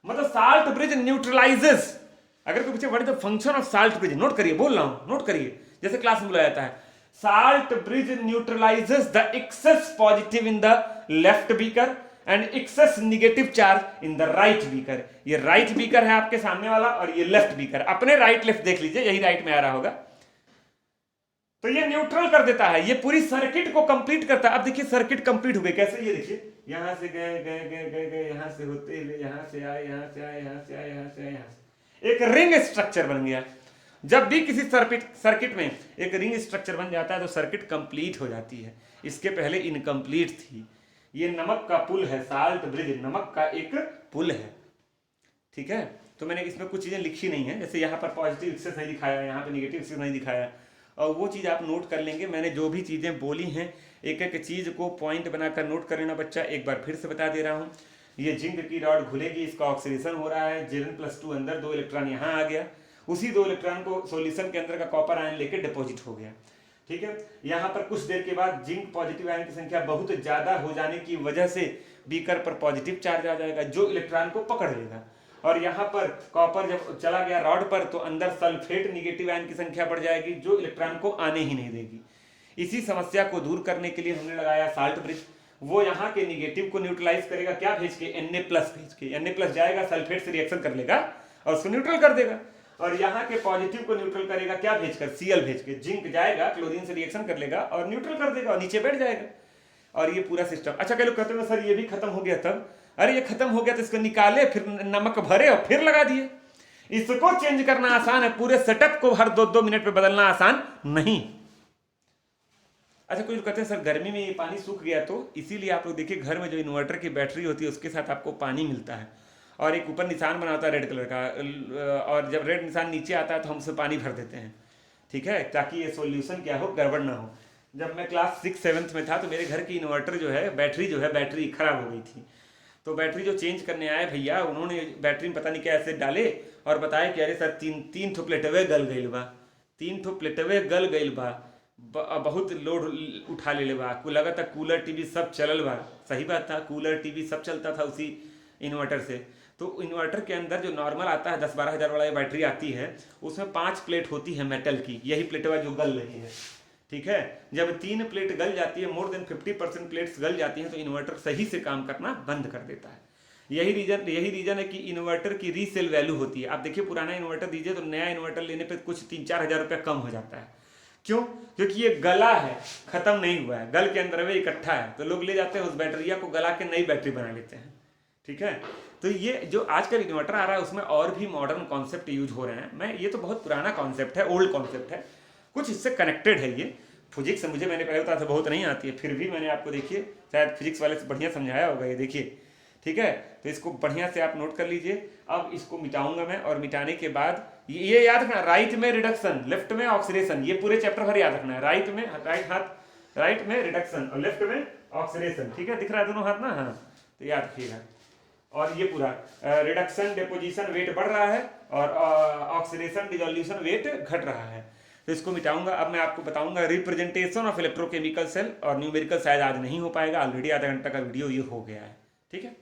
मतलब साल्ट ब्रिज न्यूट्रलाइजेस। अगर कोई पूछे what is the function of salt bridge, note करिए, बोल रहा हूं, नोट करिए, जैसे क्लास में बुलाया जाता है। Salt bridge neutralises the excess positive in the left beaker and excess negative charge in the right beaker. ये राइट बीकर है आपके सामने वाला और ये लेफ्ट बीकर। अपने राइट लेफ्ट देख लीजिए, यही राइट में आ रहा होगा। तो ये न्यूट्रल कर देता है, ये पूरी सर्किट को कंप्लीट करता है। अब देखिए सर्किट कंप्लीट हो गई कैसे, ये देखिए यहां से गए गए गए गए गए, यहां से होते हुए यहां से आए, यहां से आए, यहां से आए, यहां से आए, यहां से एक रिंग स्ट्रक्चर बन गया। जब भी किसी सर्किट में एक रिंग स्ट्रक्चर बन जाता है तो सर्किट कंप्लीट हो जाती है। इसके पहले इनकम्प्लीट थी। ये नमक का पुल है, साल्ट ब्रिज नमक का एक पुल है, ठीक है। तो मैंने इसमें कुछ चीजें लिखी नहीं है, जैसे यहाँ पर पॉजिटिव एक्सेस नहीं दिखाया, यहाँ पे निगेटिव एक्सेस नहीं दिखाया, और वो चीज़ आप नोट कर लेंगे। मैंने जो भी चीज़ें बोली हैं एक एक चीज़ को पॉइंट बनाकर नोट कर लेना बच्चा। एक बार फिर से बता दे रहा हूँ, ये जिंक की रॉड घुलेगी, इसका ऑक्सीडेशन हो रहा है, Zn+2 अंदर, 2 इलेक्ट्रॉन यहाँ आ गया, उसी 2 इलेक्ट्रॉन को सॉल्यूशन के अंदर का कॉपर आयन लेके डिपॉजिट हो गया, ठीक है। यहाँ पर कुछ देर के बाद जिंक पॉजिटिव आयन की संख्या बहुत ज्यादा हो जाने की वजह से बीकर पर पॉजिटिव चार्ज आ जाएगा जो इलेक्ट्रॉन को पकड़ लेगा, और यहाँ पर कॉपर जब चला गया रॉड पर तो अंदर सल्फेट निगेटिव आयन की संख्या बढ़ जाएगी जो इलेक्ट्रॉन को आने ही नहीं देगी। इसी समस्या को दूर करने के लिए हमने लगाया साल्ट ब्रिज। वो यहाँ के निगेटिव को न्यूट्रलाइज करेगा, क्या भेज के, Na+ भेज के। Na+ जाएगा सल्फेट से रिएक्शन कर लेगा और उसको न्यूट्रल कर देगा, और यहाँ के पॉजिटिव को न्यूट्रल करेगा, क्या भेजकर, Cl भेज के। जिंक जाएगा क्लोरीन से रिएक्शन कर लेगा और न्यूट्रल कर देगा और नीचे बैठ जाएगा, और ये पूरा सिस्टम। अच्छा, कई लोग कहते हैं सर ये भी खत्म हो गया तब। अरे ये खत्म हो गया तो इसको निकाले, फिर नमक भरे और फिर लगा दिए। इसको चेंज करना आसान है, पूरे सेटअप को हर 2-2 मिनट पे बदलना आसान नहीं। अच्छा, कोई कहते हैं सर गर्मी में ये पानी सूख गया, तो इसीलिए आप लोग देखिए घर में जो इन्वर्टर की बैटरी होती है उसके साथ आपको पानी मिलता है और एक ऊपर निशान बना होता है रेड कलर का, और जब रेड निशान नीचे आता है तो हम उसमें पानी भर देते हैं, ठीक है, ताकि ये सॉल्यूशन क्या हो, गड़बड़ ना हो। जब मैं क्लास 6-7 में था तो मेरे घर की इन्वर्टर जो है, बैटरी खराब हो गई थी। तो बैटरी जो चेंज करने आए भैया, उन्होंने बैटरी में पता नहीं क्या ऐसे डाले और बताया कि अरे सर तीन ठो प्लेटवे गल गई बा, 3 ठो प्लेटवे गल गई बा, बहुत लोड उठा ले बा, लगा था कूलर टीवी सब चलल बा। सही बात था, कूलर टीवी सब चलता था उसी इन्वर्टर से। तो इन्वर्टर के अंदर जो नॉर्मल आता है 10-12 हज़ार वाला बैटरी आती है, उसमें 5 प्लेट होती है मेटल की, यही प्लेटवा जो गल रही है, ठीक है। जब 3 प्लेट गल जाती है, मोर देन 50% प्लेट्स गल जाती हैं, तो इन्वर्टर सही से काम करना बंद कर देता है। यही रीजन है कि इन्वर्टर की रीसेल वैल्यू होती है। आप देखिए पुराना इन्वर्टर दीजिए तो नया इन्वर्टर लेने पे कुछ 3-4 हज़ार रुपया कम हो जाता है। क्यों? क्योंकि ये गला है, खत्म नहीं हुआ है, गल के अंदर में इकट्ठा है, तो लोग ले जाते हैं उस बैटरिया को गला के नई बैटरी बना लेते हैं, ठीक है। तो ये जो आजकल इन्वर्टर आ रहा है उसमें और भी मॉडर्न कॉन्सेप्ट यूज हो रहे हैं। ये तो बहुत पुराना कॉन्सेप्ट है, ओल्ड कॉन्सेप्ट है, कुछ इससे कनेक्टेड है। ये फिजिक्स मुझे, मैंने पहले बताया था, बहुत नहीं आती है, फिर भी मैंने आपको देखिए शायद फिजिक्स वाले से बढ़िया समझाया होगा, ये देखिए, ठीक है। तो इसको बढ़िया से आप नोट कर लीजिए। अब इसको मिटाऊंगा मैं, और मिटाने के बाद ये याद रखना, राइट में रिडक्शन, लेफ्ट में ऑक्सीडेशन, ये पूरे चैप्टर भर याद रखना है। राइट में रिडक्शन और लेफ्ट में ऑक्सीडेशन, ठीक है, दिख रहा है दोनों हाथ ना, हाँ, तो याद रखिएगा। और ये पूरा रिडक्शन डिपोजिशन वेट बढ़ रहा है और ऑक्सीडेशन डिसोल्यूशन वेट घट रहा है। तो इसको मिटाऊंगा। अब मैं आपको बताऊंगा रिप्रेजेंटेशन ऑफ इलेक्ट्रोकेमिकल सेल, और न्यूमेरिकल शायद आज नहीं हो पाएगा, ऑलरेडी आधा घंटा का वीडियो ये हो गया है, ठीक है।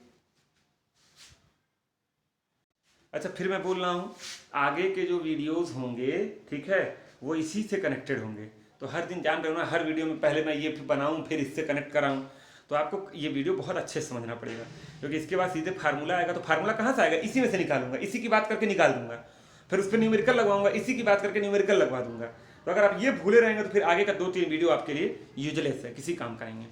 अच्छा, फिर मैं बोल रहा हूँ आगे के जो वीडियोस होंगे, ठीक है, वो इसी से कनेक्टेड होंगे। तो हर दिन जान रहे हो ना, हर वीडियो में पहले मैं ये बनाऊँ फिर इससे कनेक्ट कराऊँ, तो आपको ये वीडियो बहुत अच्छे से समझना पड़ेगा, क्योंकि इसके बाद सीधे फार्मूला आएगा। तो फार्मूला कहाँ से आएगा? इसी में से निकालूंगा, इसी की बात करके निकाल दूंगा, फिर उस पर न्यूमेरिकल लगवाऊंगा, इसी की बात करके न्यूमेरिकल लगवा दूंगा। तो अगर आप ये भूले रहेंगे तो फिर आगे का 2-3 वीडियो आपके लिए यूजलेस है, किसी काम का नहीं है।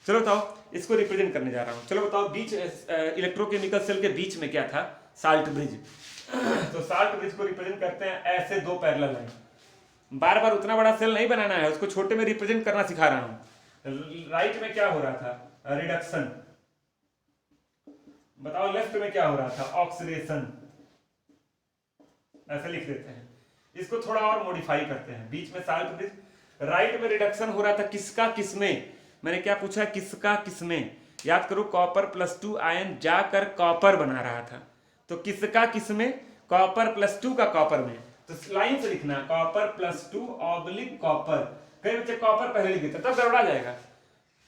चलो बताओ, इसको रिप्रेजेंट करने जा रहा हूँ। चलो बताओ, बीच इलेक्ट्रोकेमिकल सेल के बीच में क्या था? Salt bridge. तो साल्ट ब्रिज को रिप्रेजेंट करते हैं ऐसे 2 पैरेलल लाइन। बार बार उतना बड़ा सेल नहीं बनाना है, उसको छोटे में रिप्रेजेंट करना सिखा रहा हूँ। राइट में क्या हो रहा था? रिडक्शन। बताओ लेफ्ट में क्या हो रहा था? ऑक्सीडेशन। ऐसे लिख देते हैं। इसको थोड़ा और मॉडिफाई करते हैं। बीच में साल्ट ब्रिज, राइट में रिडक्शन हो रहा था किसका किसमें? मैंने क्या पूछा? किसका किसमें? याद करो, कॉपर +2 आयन जाकर कॉपर बना रहा था। तो किसका किसमें? कॉपर +2 का कॉपर में। तो लाइन से लिखना, कॉपर +2 ऑब्लिक कॉपर। कई बच्चे कॉपर पहले लिख देते, तब गड़बड़ा जाएगा।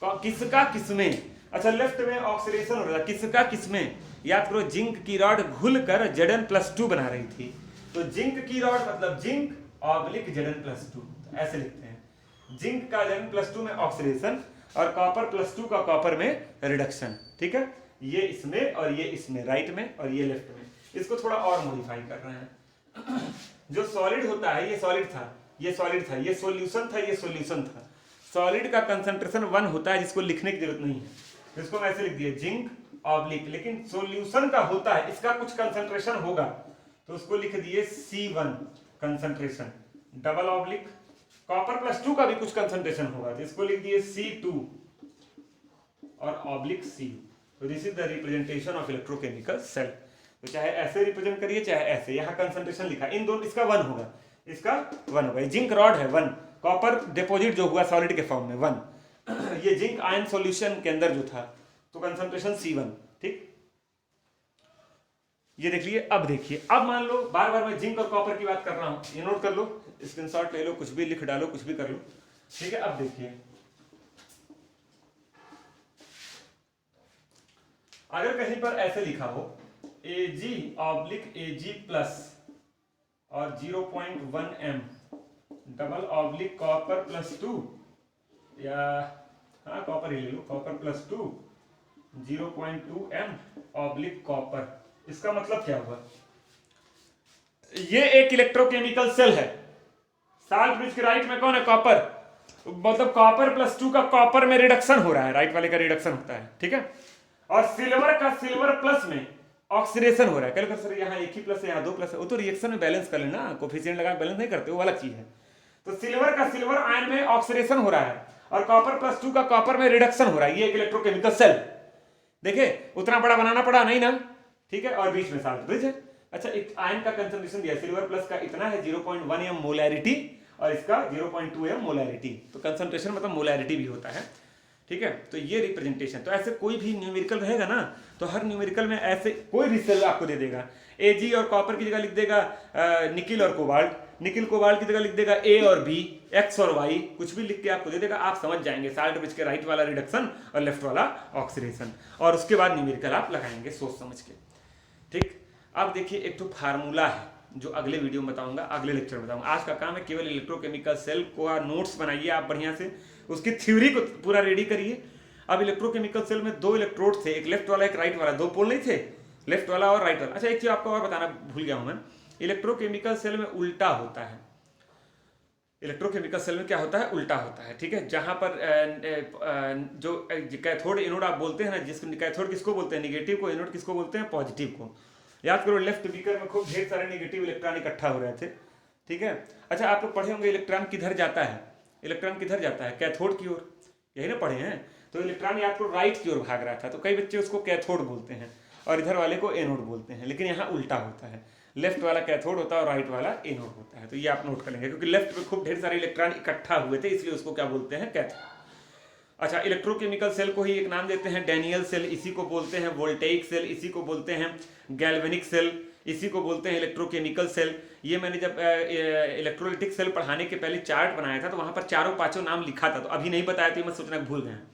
किसका किसमें? अच्छा, लेफ्ट में ऑक्सीडेशन हो रहा था, किसका किसमें? याद करो, जिंक की रॉड घुलकर Zn+2 बना रही थी। तो जिंक की रॉड मतलब जिंक ऑब्लिक Zn+2, तो ऐसे लिखते हैं। जिंक का Zn+2 में ऑक्सीडेशन और कॉपर +2 का कॉपर में रिडक्शन, ठीक है। ये इसमें और ये इसमें, राइट में और ये लेफ्ट में। इसको थोड़ा और मॉडिफाई कर रहे हैं। जो सॉलिड होता है, ये सॉलिड था, ये सॉलिड था, ये सॉल्यूशन था, ये सॉल्यूशन था। सॉलिड का कंसंट्रेशन 1 होता है, जिसको लिखने की जरूरत नहीं है, इसको मैं ऐसे लिख दिया, जिंक ऑब्लिक। लेकिन सॉल्यूशन का होता है, इसका कुछ कंसंट्रेशन होगा, तो उसको लिख दिए C1 concentration, double oblique. Copper +2 का भी कुछ कंसंट्रेशन होगा, तो इसको लिख दिए C2 और ऑब्लिक C। तो this is the representation of electrochemical cell. तो चाहे ऐसे रिप्रेजेंट करिए चाहे ऐसे, यहाँ कंसंट्रेशन लिखा, इन दोनों, इसका 1 होगा, इसका 1 होगा। जिंक रॉड है 1, कॉपर डिपॉजिट जो हुआ सॉलिड के फॉर्म में 1, ये जिंक आयन सॉल्यूशन के अंदर जो था, तो कंसंट्रेशन C1, ठीक। ये देख लिए। अब देखिए, अब मान लो बार बार मैं जिंक और कॉपर की बात कर रहा हूं, ये नोट कर लो, स्क्रीनशॉट ले लो, कुछ भी लिख डालो, कुछ भी कर लो, ठीक है। अब देखिए, अगर कहीं पर ऐसे लिखा हो Ag प्लस और 0.1 m double oblique copper plus 2 या हाँ कॉपर ही ले लो, copper plus 2 0.2 m oblique copper. इसका मतलब क्या हुआ? ये एक इलेक्ट्रोकेमिकल सेल है। साल्ट ब्रिज के राइट में कौन है? कॉपर। मतलब कॉपर प्लस 2 का कॉपर में रिडक्शन हो रहा है, राइट वाले का रिडक्शन होता है, ठीक है। और सिल्वर का सिल्वर प्लस में ऑक्सीडेशन हो रहा है। कल सर यहाँ एक ही प्लस है, यहाँ 2 प्लस है, वो तो रिएक्शन में बैलेंस कर लेना, कोफिशिएंट लगा बैलेंस नहीं करते, वो अलग चीज है। तो सिल्वर का सिल्वर आयन में ऑक्सीडेशन हो रहा है और कॉपर प्लस 2 का कॉपर में रिडक्शन हो रहा है। ये एक इलेक्ट्रोकेमिकल सेल, देखिए उतना बड़ा बनाना पड़ा नहीं ना, ठीक है। और बीच में साल्ट ब्रिज है। अच्छा, एक आयन का कंसंट्रेशन दिया, सिल्वर प्लस का इतना है 0.1 m मोलैरिटी और इसका 0.2 m मोलैरिटी। तो कंसंट्रेशन मतलब मोलैरिटी भी होता है, ठीक है। तो ये रिप्रेजेंटेशन, तो ऐसे कोई भी न्यूमेरिकल रहेगा ना, तो हर न्यूमेरिकल में ऐसे कोई भी सेल आपको दे देगा। Ag और कॉपर की जगह लिख देगा निकिल और कोबाल्ट, निकिल कोबाल्ट की जगह लिख देगा A और B, X और Y, कुछ भी लिख के आपको दे देगा। आप समझ जाएंगे साल्ट ब्रिज के राइट वाला रिडक्शन और लेफ्ट वाला ऑक्सीडेशन, और उसके बाद न्यूमेरिकल आप लगाएंगे सोच समझ के, ठीक। अब देखिए एक तो फार्मूला है जो अगले वीडियो में बताऊंगा, अगले लेक्चर में बताऊंगा। आज का काम है केवल इलेक्ट्रोकेमिकल सेल को नोट्स बनाइए आप बढ़िया से, उसकी थ्योरी को पूरा रेडी करिए। अब इलेक्ट्रोकेमिकल सेल में 2 इलेक्ट्रोड थे, एक लेफ्ट वाला एक राइट वाला, 2 पोल नहीं थे, लेफ्ट वाला और राइट वाला। अच्छा, एक चीज आपको और बताना भूल गया हूं मैं, इलेक्ट्रोकेमिकल सेल में उल्टा होता है। इलेक्ट्रोकेमिकल सेल में क्या होता है? उल्टा होता है, ठीक है। जहां पर जो कैथोड एनोड आप बोलते हैं ना, जिसको कैथोड किसको बोलते हैं? निगेटिव को। एनोड किसको बोलते हैं? पॉजिटिव को। याद करो, लेफ्ट बीकर में खूब ढेर सारे निगेटिव इलेक्ट्रॉन इकट्ठा हो रहे थे, ठीक है। अच्छा, आप लोग पढ़े होंगे इलेक्ट्रॉन किधर जाता है? इलेक्ट्रॉन किधर जाता है? कैथोड की ओर, यही ना पढ़े हैं। तो इलेक्ट्रॉन याद करो राइट की ओर भाग रहा था, तो कई बच्चे उसको कैथोड बोलते हैं और इधर वाले को एनोड बोलते हैं, लेकिन यहाँ उल्टा होता है, लेफ्ट वाला कैथोड होता है और राइट वाला एनोड होता है। तो ये आप नोट कर लेंगे, क्योंकि लेफ्ट में खूब ढेर सारे इलेक्ट्रॉन इकट्ठा हुए थे, इसलिए उसको क्या बोलते हैं? कैथोड। अच्छा, इलेक्ट्रोकेमिकल सेल को ही एक नाम देते हैं डैनियल सेल, इसी को बोलते हैं वोल्टेइक सेल, इसी को बोलते हैं गैल्वेनिक सेल, इसी को बोलते हैं इलेक्ट्रोकेमिकल सेल। ये मैंने जब इलेक्ट्रोलिटिक सेल पढ़ाने के पहले चार्ट बनाया था, तो वहां पर चारों पांचों नाम लिखा था, तो अभी नहीं बताया तो मैं सोचना भूल गए हैं।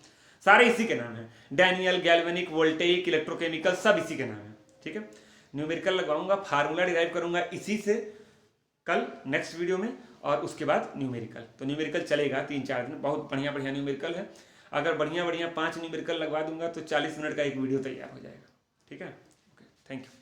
सारे इसी के नाम है, डैनियल, गैल्वेनिक, वोल्टेइक, इलेक्ट्रोकेमिकल, सब इसी के नाम है, ठीक है। न्यूमेरिकल लगवाऊंगा, फार्मूला डिराइव करूंगा इसी से कल नेक्स्ट वीडियो में, और उसके बाद न्यूमेरिकल। तो न्यूमेरिकल चलेगा 3-4 दिन, बहुत बढ़िया बढ़िया न्यूमेरिकल है। अगर बढ़िया बढ़िया 5 न्यूमेरिकल लगवा दूंगा तो 40 मिनट का एक वीडियो तैयार हो जाएगा, ठीक है। Okay, thank you.